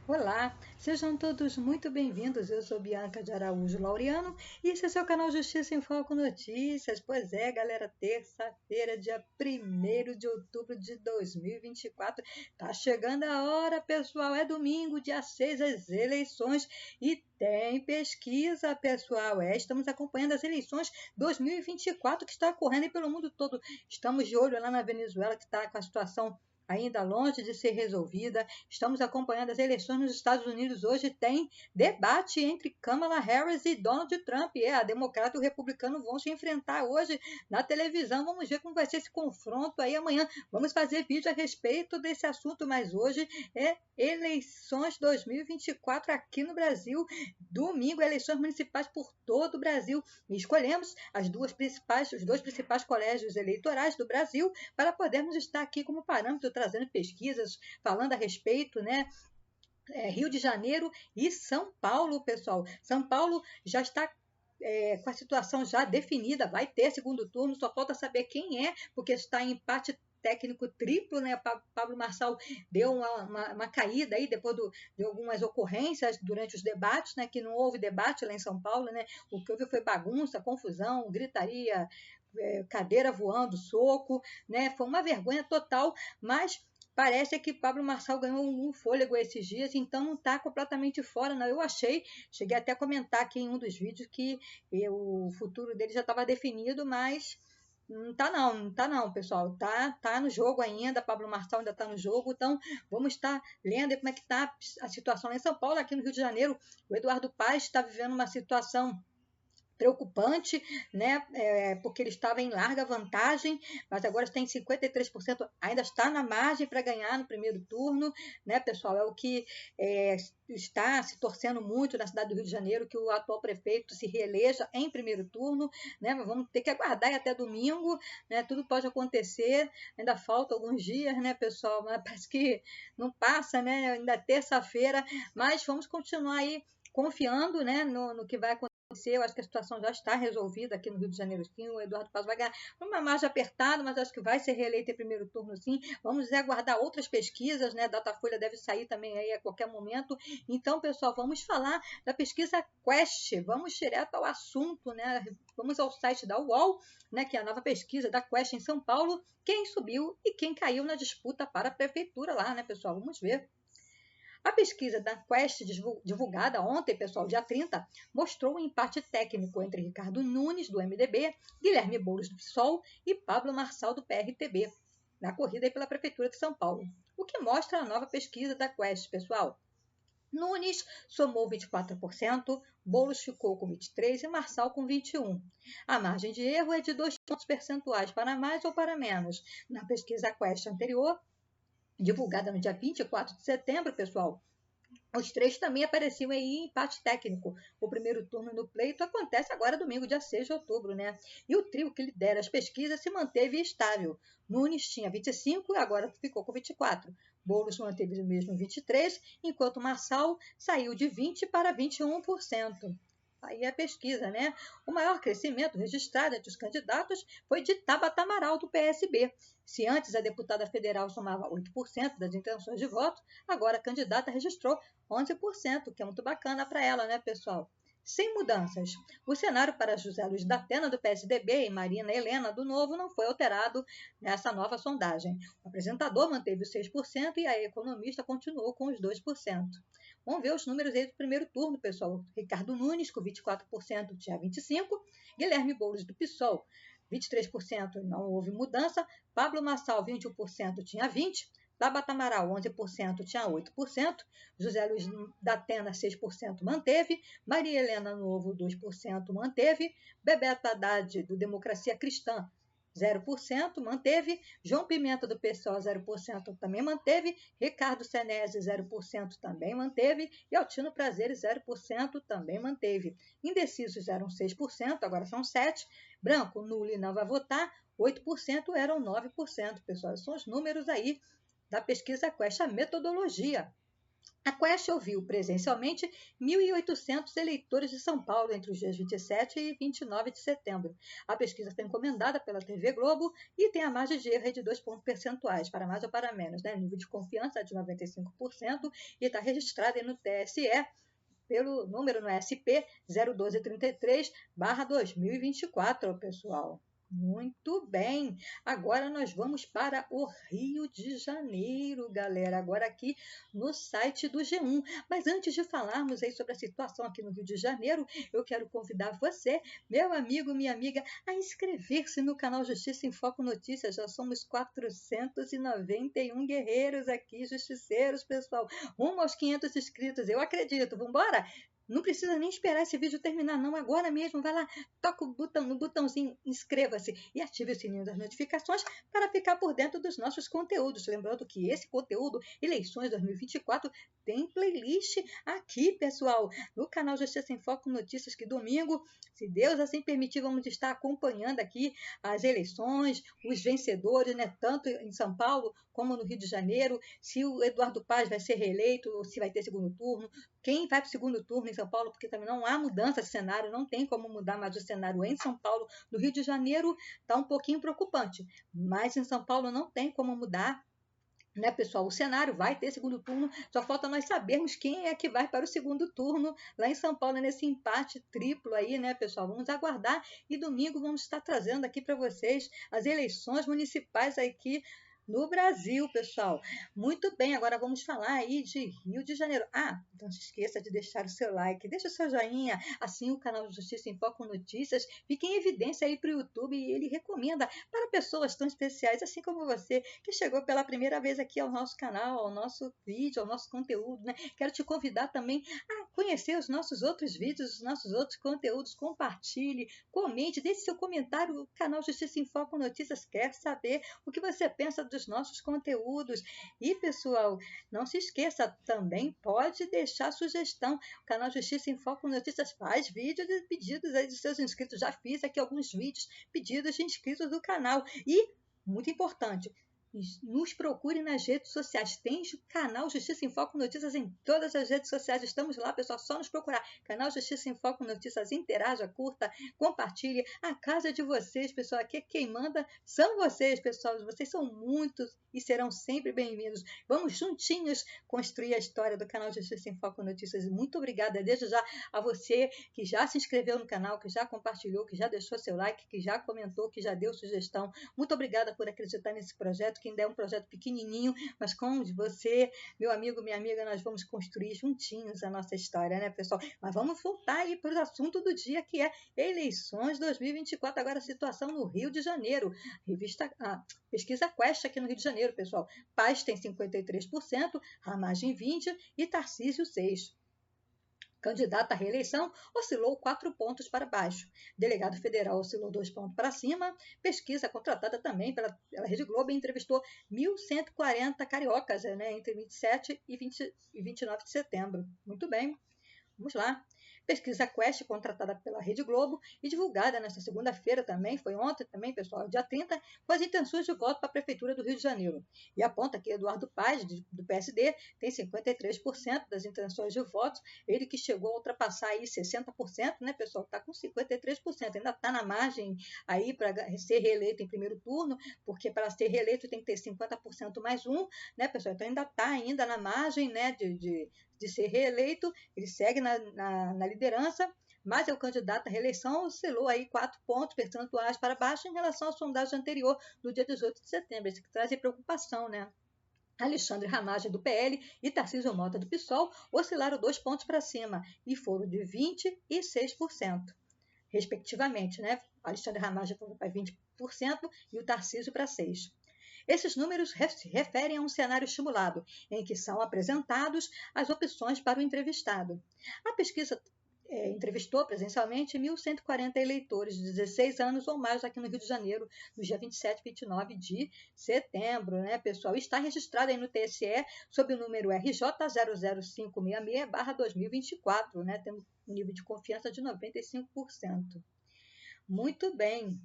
Olá, sejam todos muito bem-vindos. Eu sou Bianca de Araújo Laureano e esse é seu canal Justiça em Foco Notícias. Pois é, galera, terça-feira, dia 1º de outubro de 2024. Tá chegando a hora, pessoal. É domingo, dia 6, as eleições e tem pesquisa, pessoal. Estamos acompanhando as eleições 2024 que está ocorrendo aí pelo mundo todo. Estamos de olho lá na Venezuela, que está com a situação ainda longe de ser resolvida. Estamos acompanhando as eleições nos Estados Unidos. Hoje tem debate entre Kamala Harris e Donald Trump. A democrata e o republicano vão se enfrentar hoje na televisão. Vamos ver como vai ser esse confronto aí amanhã. Vamos fazer vídeo a respeito desse assunto, mas hoje é eleições 2024 aqui no Brasil. Domingo, eleições municipais por todo o Brasil. E escolhemos os dois principais colégios eleitorais do Brasil para podermos estar aqui como parâmetro, trazendo pesquisas, falando a respeito, né? Rio de Janeiro e São Paulo, pessoal. São Paulo já está com a situação já definida, vai ter segundo turno, só falta saber quem é, porque está em empate técnico triplo, né? Pablo Marçal deu uma caída aí depois de algumas ocorrências durante os debates, né? Que não houve debate lá em São Paulo, né? O que houve foi bagunça, confusão, gritaria, cadeira voando, soco, né? Foi uma vergonha total, mas parece que Pablo Marçal ganhou um fôlego esses dias, então não está completamente fora, não. Eu cheguei até a comentar aqui em um dos vídeos que o futuro dele já estava definido, mas não tá não, pessoal. Tá no jogo ainda, Pablo Marçal ainda está no jogo, então vamos estar lendo como é que está a situação lá em São Paulo, aqui no Rio de Janeiro. O Eduardo Paes está vivendo uma situação preocupante, né? Porque ele estava em larga vantagem, mas agora tem 53%, ainda está na margem para ganhar no primeiro turno, né, pessoal? É o que está se torcendo muito na cidade do Rio de Janeiro, que o atual prefeito se reeleja em primeiro turno, né? Mas vamos ter que aguardar até domingo, né? Tudo pode acontecer, ainda falta alguns dias, né, pessoal? Mas parece que não passa, né? Ainda é terça-feira, mas vamos continuar aí confiando, né, no que vai acontecer. Eu acho que a situação já está resolvida aqui no Rio de Janeiro, sim. O Eduardo Paes vai ganhar uma margem apertada, mas acho que vai ser reeleito em primeiro turno, sim. Vamos aguardar outras pesquisas, né? Datafolha deve sair também aí a qualquer momento. Então, pessoal, vamos falar da pesquisa Quest. Vamos direto ao assunto, né? Vamos ao site da UOL, né? Que é a nova pesquisa da Quest em São Paulo. Quem subiu e quem caiu na disputa para a prefeitura lá, né, pessoal? Vamos ver. A pesquisa da Quest, divulgada ontem, pessoal, dia 30, mostrou um empate técnico entre Ricardo Nunes, do MDB, Guilherme Boulos, do PSOL, e Pablo Marçal, do PRTB, na corrida pela Prefeitura de São Paulo. O que mostra a nova pesquisa da Quest, pessoal? Nunes somou 24%, Boulos ficou com 23% e Marçal com 21%. A margem de erro é de 2 pontos percentuais para mais ou para menos. Na pesquisa Quest anterior, divulgada no dia 24 de setembro, pessoal, os três também apareciam aí em empate técnico. O primeiro turno no pleito acontece agora domingo, dia 6 de outubro, né? E o trio que lidera as pesquisas se manteve estável. Nunes tinha 25 e agora ficou com 24. Boulos manteve o mesmo 23, enquanto Marçal saiu de 20 para 21%. Aí a pesquisa, né? O maior crescimento registrado entre os candidatos foi de Tabata Amaral, do PSB. Se antes a deputada federal somava 8% das intenções de voto, agora a candidata registrou 11%, que é muito bacana para ela, né, pessoal? Sem mudanças. O cenário para José Luiz da Atena, do PSDB, e Marina Helena, do Novo, não foi alterado nessa nova sondagem. O apresentador manteve os 6% e a economista continuou com os 2%. Vamos ver os números aí do primeiro turno, pessoal. Ricardo Nunes, com 24%, tinha 25%. Guilherme Boulos, do PSOL, 23%, não houve mudança. Pablo Marçal, 21%, tinha 20%. Tabata Amaral, 11%, tinha 8%. José Luiz da Atena, 6%, manteve. Maria Helena Novo, 2%, manteve. Bebeto Haddad, do Democracia Cristã, 0%, manteve. João Pimenta, do PSOL, 0%, também manteve. Ricardo Senesi, 0%, também manteve. E Altino Prazeres, 0%, também manteve. Indecisos eram 6%, agora são 7%. Branco, nulo e não vai votar, 8%, eram 9%, pessoal. São os números aí da pesquisa Quest, a metodologia. A Quest ouviu presencialmente 1.800 eleitores de São Paulo entre os dias 27 e 29 de setembro. A pesquisa foi encomendada pela TV Globo e tem a margem de erro de 2 pontos percentuais, para mais ou para menos, né? Nível de confiança de 95% e está registrada no TSE pelo número no SP 01233/2024, pessoal. Muito bem, agora nós vamos para o Rio de Janeiro, galera, agora aqui no site do G1. Mas antes de falarmos aí sobre a situação aqui no Rio de Janeiro, eu quero convidar você, meu amigo, minha amiga, a inscrever-se no canal Justiça em Foco Notícias. Já somos 491 guerreiros aqui, justiceiros, pessoal, rumo aos 500 inscritos, eu acredito, vamos embora? Não precisa nem esperar esse vídeo terminar, não. Agora mesmo, vai lá, toca o botão, no botãozinho inscreva-se e ative o sininho das notificações para ficar por dentro dos nossos conteúdos. Lembrando que esse conteúdo, Eleições 2024, tem playlist aqui, pessoal, no canal Justiça em Foco Notícias, que domingo, se Deus assim permitir, vamos estar acompanhando aqui as eleições, os vencedores, né, tanto em São Paulo como no Rio de Janeiro, se o Eduardo Paz vai ser reeleito ou se vai ter segundo turno, quem vai para o segundo turno em São Paulo, porque também não há mudança de cenário, não tem como mudar mais o cenário em São Paulo. No Rio de Janeiro está um pouquinho preocupante, mas em São Paulo não tem como mudar, né, pessoal? O cenário vai ter segundo turno, só falta nós sabermos quem é que vai para o segundo turno lá em São Paulo, nesse empate triplo aí, né, pessoal? Vamos aguardar e domingo vamos estar trazendo aqui para vocês as eleições municipais aqui no Brasil, pessoal. Muito bem, agora vamos falar aí de Rio de Janeiro. Ah, não se esqueça de deixar o seu like, deixa o seu joinha, assim o canal Justiça em Foco Notícias fica em evidência aí para o YouTube e ele recomenda para pessoas tão especiais, assim como você, que chegou pela primeira vez aqui ao nosso canal, ao nosso vídeo, ao nosso conteúdo, né? Quero te convidar também a conhecer os nossos outros vídeos, os nossos outros conteúdos, compartilhe, comente, deixe seu comentário, o canal Justiça em Foco Notícias quer saber o que você pensa dos nossos conteúdos. E, pessoal, não se esqueça, também pode deixar sugestão. O canal Justiça em Foco Notícias faz vídeos e pedidos aí dos seus inscritos. Já fiz aqui alguns vídeos, pedidos de inscritos do canal. E, muito importante, nos procure nas redes sociais. Tem o canal Justiça em Foco Notícias em todas as redes sociais. Estamos lá, pessoal, só nos procurar. Canal Justiça em Foco Notícias, interaja, curta, compartilhe. A casa é de vocês, pessoal. Aqui quem manda são vocês, pessoal. Vocês são muitos e serão sempre bem-vindos. Vamos juntinhos construir a história do canal Justiça em Foco Notícias. Muito obrigada desde já a você que já se inscreveu no canal, que já compartilhou, que já deixou seu like, que já comentou, que já deu sugestão. Muito obrigada por acreditar nesse projeto, que ainda é um projeto pequenininho, mas com você, meu amigo, minha amiga, nós vamos construir juntinhos a nossa história, né, pessoal? Mas vamos voltar aí para o assunto do dia, que é eleições 2024, agora a situação no Rio de Janeiro. Pesquisa Quest aqui no Rio de Janeiro, pessoal. Paz tem 53%, Ramagem 20% e Tarcísio 6%. Candidato à reeleição oscilou 4 pontos para baixo. Delegado federal oscilou 2 pontos para cima. Pesquisa contratada também pela Rede Globo entrevistou 1.140 cariocas, né, entre 27 e 29 de setembro. Muito bem, vamos lá. Pesquisa Quest, contratada pela Rede Globo e divulgada nesta segunda-feira também, foi ontem também, pessoal, dia 30, com as intenções de voto para a Prefeitura do Rio de Janeiro. E aponta que Eduardo Paz, do PSD, tem 53% das intenções de votos, ele que chegou a ultrapassar aí 60%, né, pessoal, está com 53%, ainda está na margem aí para ser reeleito em primeiro turno, porque para ser reeleito tem que ter 50% mais um, né, pessoal, então ainda está ainda na margem, né, de ser reeleito, ele segue na liderança, mas o candidato à reeleição oscilou aí 4 pontos percentuais para baixo em relação à sondagem anterior do dia 18 de setembro, isso que traz preocupação, né? Alexandre Ramagem, do PL, e Tarcísio Mota, do PSOL, oscilaram 2 pontos para cima e foram de 20% e 6%, respectivamente, né? Alexandre Ramagem foi para 20% e o Tarcísio para 6%. Esses números se referem a um cenário estimulado, em que são apresentados as opções para o entrevistado. A pesquisa entrevistou presencialmente 1.140 eleitores de 16 anos ou mais aqui no Rio de Janeiro, no dia 27 e 29 de setembro, né, pessoal? Está registrado aí no TSE sob o número RJ 00566/2024, né? Temos um nível de confiança de 95%. Muito bem.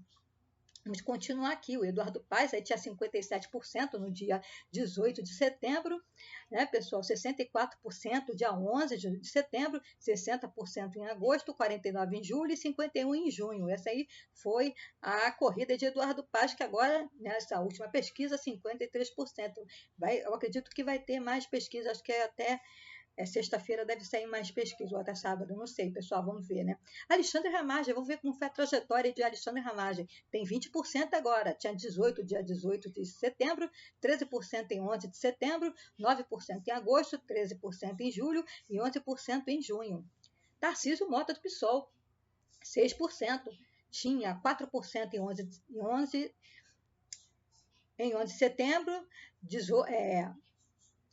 Vamos continuar aqui. O Eduardo Paes aí tinha 57% no dia 18 de setembro, né, pessoal? 64% dia 11 de setembro, 60% em agosto, 49% em julho e 51% em junho. Essa aí foi a corrida de Eduardo Paes, que agora, nessa última pesquisa, 53%. Eu acredito que vai ter mais pesquisas, acho que é até sexta-feira deve sair mais pesquisa, ou até sábado, não sei, pessoal, vamos ver, né? Alexandre Ramagem, vamos ver como foi a trajetória de Alexandre Ramagem. Tem 20% agora, tinha 18, dia 18 de setembro, 13% em 11 de setembro, 9% em agosto, 13% em julho e 11% em junho. Tarcísio Mota do PSOL, 6%, tinha 4% em 11 de setembro,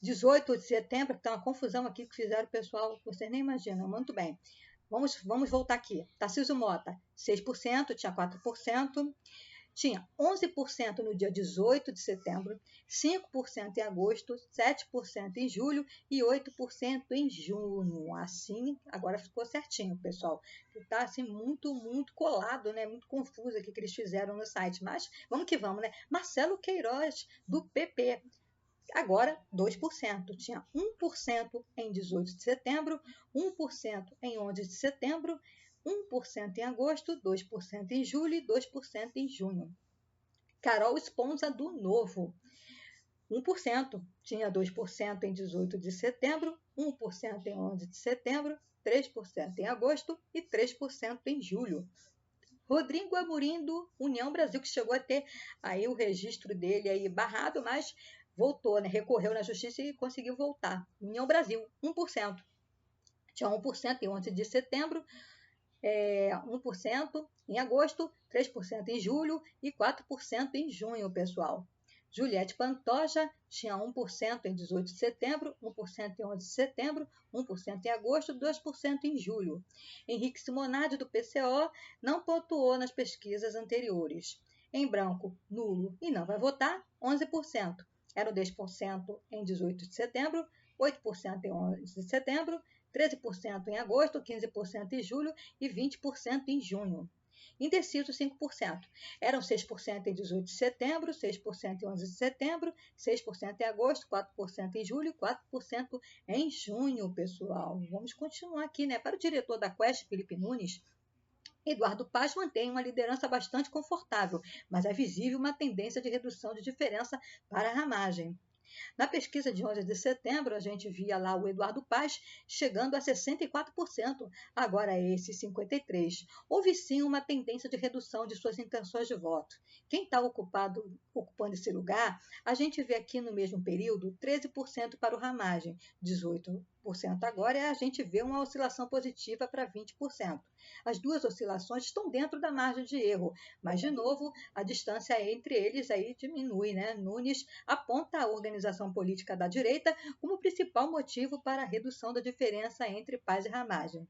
18 de setembro, que está uma confusão aqui que fizeram o pessoal, vocês nem imaginam, muito bem. Vamos voltar aqui. Tarcísio Mota, 6%, tinha 4%, tinha 11% no dia 18 de setembro, 5% em agosto, 7% em julho e 8% em junho. Assim, agora ficou certinho, pessoal. Está assim muito, muito colado, né? Muito confuso aqui que eles fizeram no site. Mas vamos que vamos, né? Marcelo Queiroz, do PP. Agora, 2%. Tinha 1% em 18 de setembro, 1% em 11 de setembro, 1% em agosto, 2% em julho e 2% em junho. Carol Esponza, do Novo, 1%. Tinha 2% em 18 de setembro, 1% em 11 de setembro, 3% em agosto e 3% em julho. Rodrigo Amorim, do União Brasil, que chegou a ter aí o registro dele aí barrado, mas voltou, né? Recorreu na justiça e conseguiu voltar. União Brasil, 1%. Tinha 1% em 11 de setembro, 1% em agosto, 3% em julho e 4% em junho, pessoal. Juliette Pantoja tinha 1% em 18 de setembro, 1% em 11 de setembro, 1% em agosto, 2% em julho. Henrique Simonadi, do PCO, não pontuou nas pesquisas anteriores. Em branco, nulo e não vai votar, 11%. Eram 10% em 18 de setembro, 8% em 11 de setembro, 13% em agosto, 15% em julho e 20% em junho. Indeciso, 5%. Eram 6% em 18 de setembro, 6% em 11 de setembro, 6% em agosto, 4% em julho e 4% em junho, pessoal. Vamos continuar aqui, né? Para o diretor da Quest, Felipe Nunes, Eduardo Paes mantém uma liderança bastante confortável, mas é visível uma tendência de redução de diferença para a ramagem. Na pesquisa de 11 de setembro, a gente via lá o Eduardo Paes chegando a 64%, agora é esse 53%. Houve sim uma tendência de redução de suas intenções de voto. Quem está ocupando esse lugar, a gente vê aqui no mesmo período 13% para o Ramagem, 18% agora, e a gente vê uma oscilação positiva para 20%. As duas oscilações estão dentro da margem de erro, mas, de novo, a distância entre eles aí diminui, né? Nunes aponta a organização política da direita como principal motivo para a redução da diferença entre Paes e Ramagem.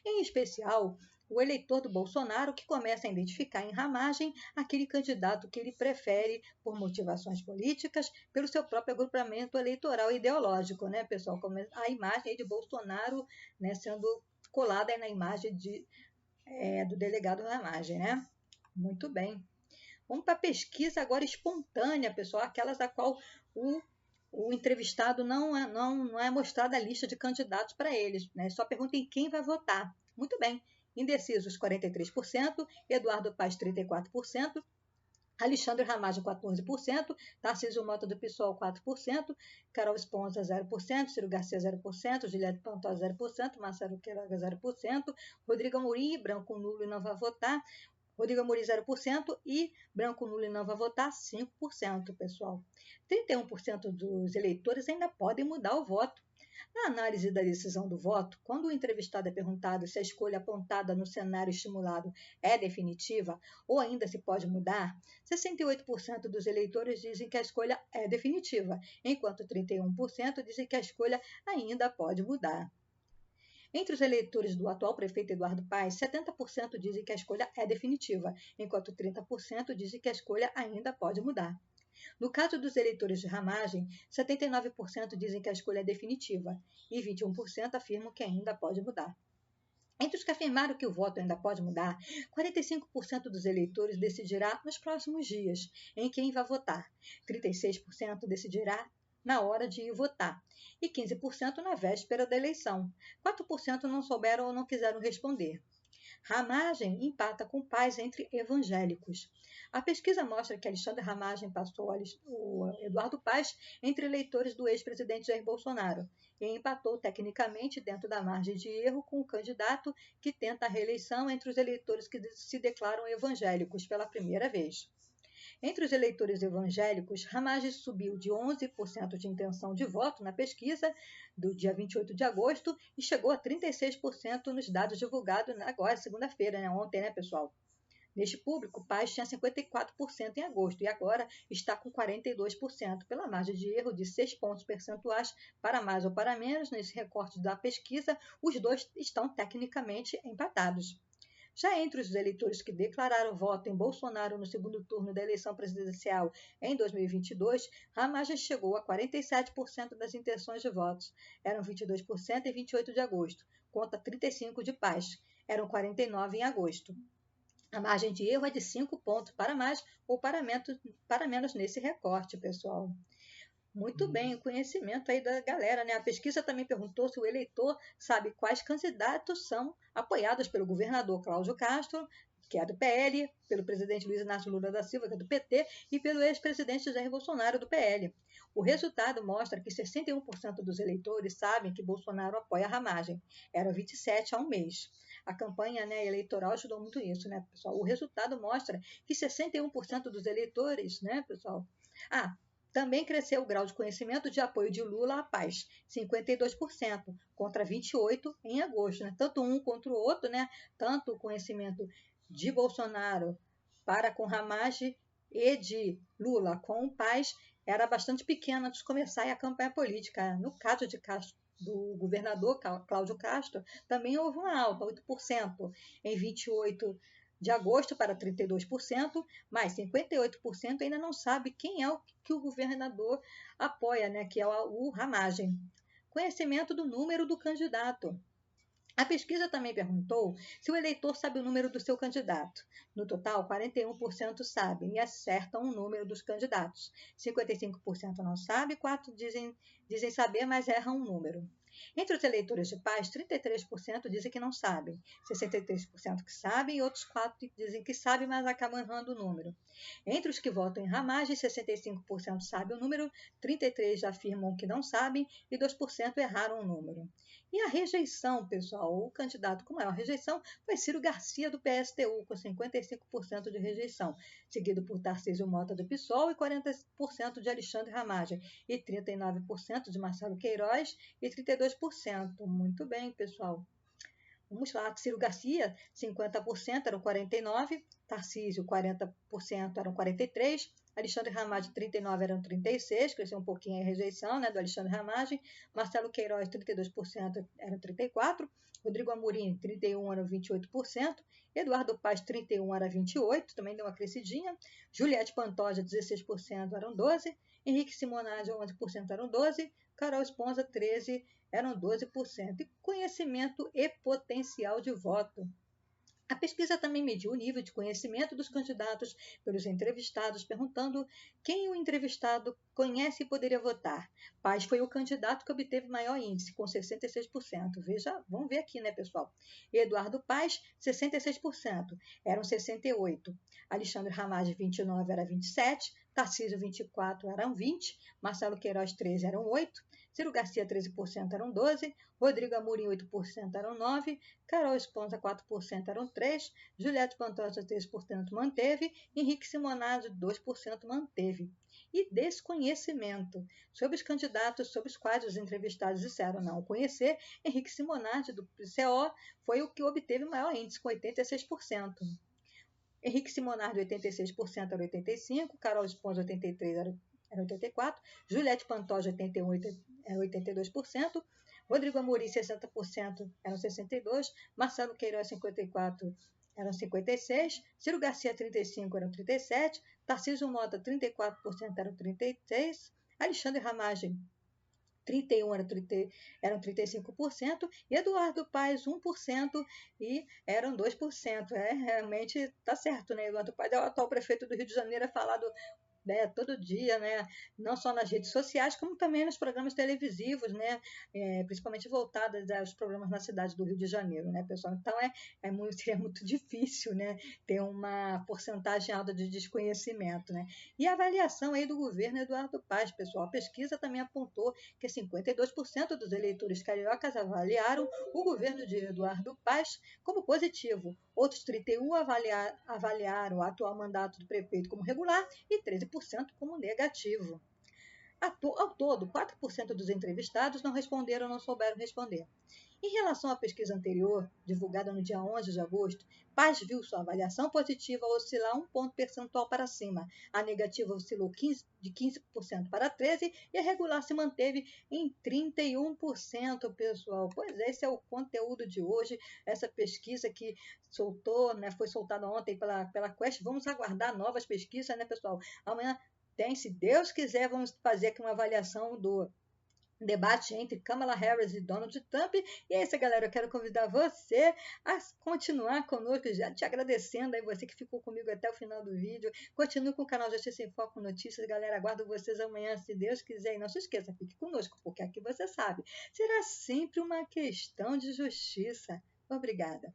Em especial, o eleitor do Bolsonaro, que começa a identificar em Ramagem aquele candidato que ele prefere por motivações políticas, pelo seu próprio agrupamento eleitoral e ideológico, né, pessoal? A imagem de Bolsonaro, né, sendo colada na imagem do delegado Ramagem, né? Muito bem. Vamos para a pesquisa agora espontânea, pessoal, aquelas da qual o entrevistado não é mostrada a lista de candidatos para eles, né? Só pergunta em quem vai votar. Muito bem. Indecisos, 43%, Eduardo Paes, 34%, Alexandre Ramagem, 14%, Tarcísio Mota do PSOL, 4%, Carol Esponza, 0%, Ciro Garcia, 0%, Juliette Pantoja, 0%, Marcelo Queiroga, 0%, Rodrigo Amorim, branco nulo e não vai votar, Rodrigo Amorim, 0% e branco nulo e não vai votar, 5%, pessoal. 31% dos eleitores ainda podem mudar o voto. Na análise da decisão do voto, quando o entrevistado é perguntado se a escolha apontada no cenário estimulado é definitiva ou ainda se pode mudar, 68% dos eleitores dizem que a escolha é definitiva, enquanto 31% dizem que a escolha ainda pode mudar. Entre os eleitores do atual prefeito Eduardo Paes, 70% dizem que a escolha é definitiva, enquanto 30% dizem que a escolha ainda pode mudar. No caso dos eleitores de Ramagem, 79% dizem que a escolha é definitiva e 21% afirmam que ainda pode mudar. Entre os que afirmaram que o voto ainda pode mudar, 45% dos eleitores decidirá nos próximos dias em quem vai votar, 36% decidirá na hora de ir votar e 15% na véspera da eleição. 4% não souberam ou não quiseram responder. Ramagem empata com Paes entre evangélicos. A pesquisa mostra que Alexandre Ramagem passou o Eduardo Paes entre eleitores do ex-presidente Jair Bolsonaro e empatou tecnicamente dentro da margem de erro com o candidato que tenta a reeleição entre os eleitores que se declaram evangélicos pela primeira vez. Entre os eleitores evangélicos, Ramagem subiu de 11% de intenção de voto na pesquisa do dia 28 de agosto e chegou a 36% nos dados divulgados agora, segunda-feira, ontem, pessoal? Neste público, Paes tinha 54% em agosto e agora está com 42%, pela margem de erro de 6 pontos percentuais para mais ou para menos. Nesse recorte da pesquisa, os dois estão tecnicamente empatados. Já entre os eleitores que declararam voto em Bolsonaro no segundo turno da eleição presidencial em 2022, Ramagem chegou a 47% das intenções de votos. Eram 22% em 28 de agosto, contra 35% de Paes. Eram 49% em agosto. A margem de erro é de 5 pontos para mais ou para menos nesse recorte, pessoal. Muito bem, o conhecimento aí da galera, né? A pesquisa também perguntou se o eleitor sabe quais candidatos são apoiados pelo governador Cláudio Castro, que é do PL, pelo presidente Luiz Inácio Lula da Silva, que é do PT, e pelo ex-presidente Jair Bolsonaro, do PL. O resultado mostra que 61% dos eleitores sabem que Bolsonaro apoia a Ramagem. Era 27% há um mês. A campanha, eleitoral ajudou muito isso, né, pessoal? O resultado mostra que 61% dos eleitores, né, pessoal? Também cresceu o grau de conhecimento de apoio de Lula à Paes, 52%, contra 28% em agosto. Né? Tanto um contra o outro, tanto o conhecimento de Bolsonaro para com Ramagem e de Lula com o Paes era bastante pequeno antes de começar a campanha política. No caso do governador Cláudio Castro, também houve uma alta, 8%, em 28% de agosto para 32%, mas 58% ainda não sabe quem é o que o governador apoia, que é o Ramagem. Conhecimento do número do candidato. A pesquisa também perguntou se o eleitor sabe o número do seu candidato. No total, 41% sabem e acertam o número dos candidatos. 55% não sabem, 4% dizem saber, mas erram um número. Entre os eleitores de Paes, 33% dizem que não sabem, 63% que sabem e outros 4% dizem que sabem, mas acabam errando o número. Entre os que votam em Ramagem, 65% sabem o número, 33% afirmam que não sabem e 2% erraram o número. E a rejeição, pessoal, o candidato com maior rejeição foi Ciro Garcia, do PSTU, com 55% de rejeição, seguido por Tarcísio Mota, do PSOL, e 40% de Alexandre Ramagem, e 39% de Marcelo Queiroz, e 32%. Muito bem, pessoal. Vamos lá, Ciro Garcia, 50% eram 49%, Tarcísio, 40% eram 43%, Alexandre Ramagem, 39% eram 36%, cresceu um pouquinho a rejeição do Alexandre Ramagem, Marcelo Queiroz, 32% eram 34%, Rodrigo Amorim, 31% eram 28%, Eduardo Paes, 31% era 28%, também deu uma crescidinha, Juliette Pantoja, 16% eram 12%, Henrique Simonadi, 11% eram 12%, Carol Esponza, 13%, eram 12%. E conhecimento e potencial de voto. A pesquisa também mediu o nível de conhecimento dos candidatos pelos entrevistados, perguntando quem o entrevistado conhece e poderia votar. Paes foi o candidato que obteve maior índice, com 66%. Vamos ver aqui, pessoal? Eduardo Paes, 66%, eram 68%. Alexandre Ramagem, 29%, era 27%. Tarcísio, 24%, eram 20%. Marcelo Queiroz, 13%, eram 8%. Ciro Garcia, 13%, eram 12%. Rodrigo Amorim, 8%, eram 9%. Carol Esponza, 4%, eram 3%. Juliette Pantoja, 3%, manteve. Henrique Simonadi, 2%, manteve. E desconhecimento sobre os candidatos sobre os quais os entrevistados disseram não conhecer. Henrique Simonadi, do PCO, foi o que obteve o maior índice, com 86%. Henrique Simonadi, 86%, era 85%. Carol Esponza, 83%, era 84%. Juliette Pantoja, 81%, era 82%. Rodrigo Amorim, 60%, eram 62%. Marcelo Queiroz, 54%, eram 56%. Ciro Garcia, 35%, eram 37%. Tarcísio Mota, 34%, eram 36%. Alexandre Ramagem, 31 eram 35%, Eduardo Paes 1% e eram 2%. Realmente está certo, né? Eduardo Paes é o atual prefeito do Rio de Janeiro, é falado, né, todo dia, né, não só nas redes sociais, como também nos programas televisivos, né, principalmente voltados aos programas na cidade do Rio de Janeiro, né, pessoal? Então seria muito difícil, né, ter uma porcentagem alta de desconhecimento, né? E a avaliação aí do governo Eduardo Paes, pessoal, a pesquisa também apontou que 52% dos eleitores cariocas avaliaram o governo de Eduardo Paes como positivo. Outros 31% avaliaram o atual mandato do prefeito como regular e 13% como negativo. Ao todo, 4% dos entrevistados não responderam ou não souberam responder. Em relação à pesquisa anterior, divulgada no dia 11 de agosto, Paz viu sua avaliação positiva oscilar 1 ponto percentual para cima, a negativa oscilou de 15% para 13% e a regular se manteve em 31%, pessoal. Pois esse é o conteúdo de hoje, essa pesquisa que soltou, né, foi soltada ontem pela Quest. Vamos aguardar novas pesquisas, né, pessoal? Amanhã tem, se Deus quiser, vamos fazer aqui uma avaliação do debate entre Kamala Harris e Donald Trump. E é isso, galera. Eu quero convidar você a continuar conosco, já te agradecendo aí, você que ficou comigo até o final do vídeo. Continue com o canal Justiça em Foco Notícias, galera. Aguardo vocês amanhã, se Deus quiser. E não se esqueça, fique conosco, porque aqui você sabe, será sempre uma questão de justiça. Obrigada.